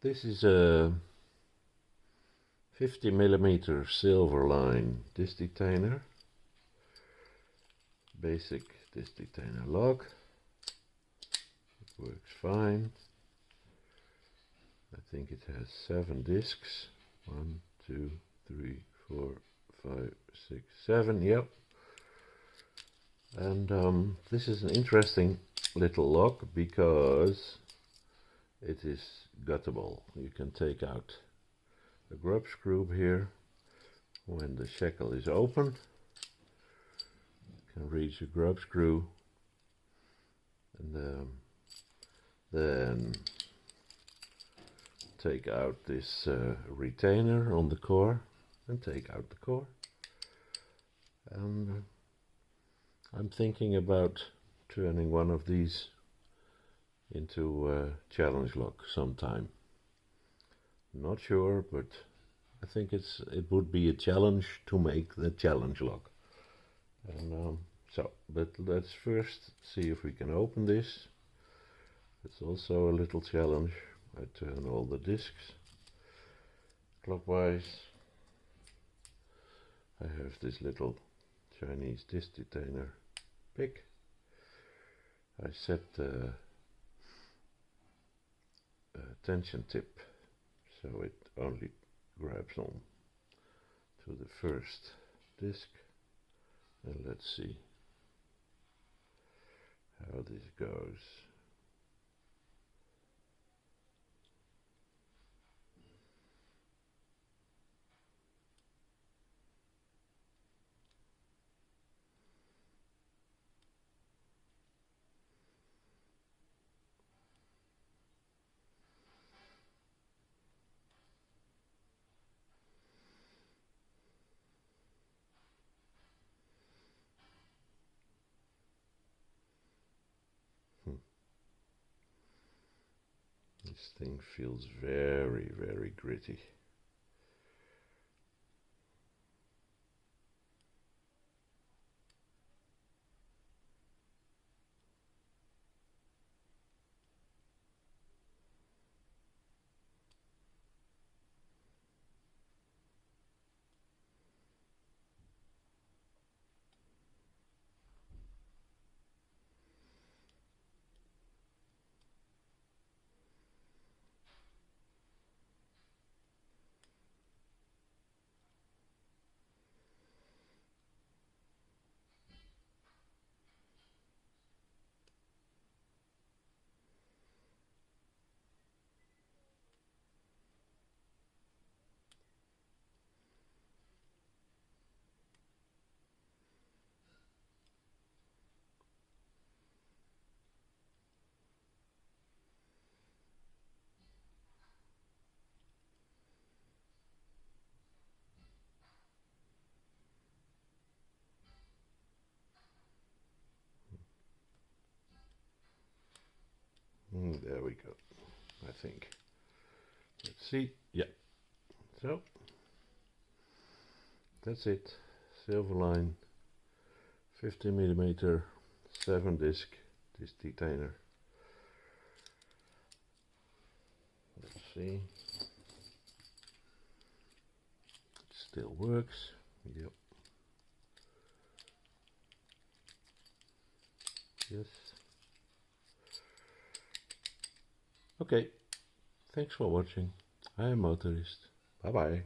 This is a 50mm Silverline disc detainer, basic disc detainer lock. It works fine. I think it has 7 discs. 1, 2, 3, 4, 5, 6, 7. Yep. And this is an interesting little lock because it is guttable. You can take out a grub screw here when the shackle is open. You can reach a grub screw and then take out this retainer on the core and take out the core. And I'm thinking about turning one of these into a challenge lock sometime. Not sure, but I think it would be a challenge to make the challenge lock. And but let's first see if we can open this. It's also a little challenge. I turn all the discs clockwise. I have this little Chinese disc detainer pick. I set the tension tip so it only grabs on to the first disc, and let's see how this goes. This thing feels very, very gritty. There we go, I think. Let's see. Yeah. So, that's it. Silverline 50mm 7 disc detainer. Let's see. It still works. Yep. Yes. Okay, thanks for watching. I am Motorist. Bye bye.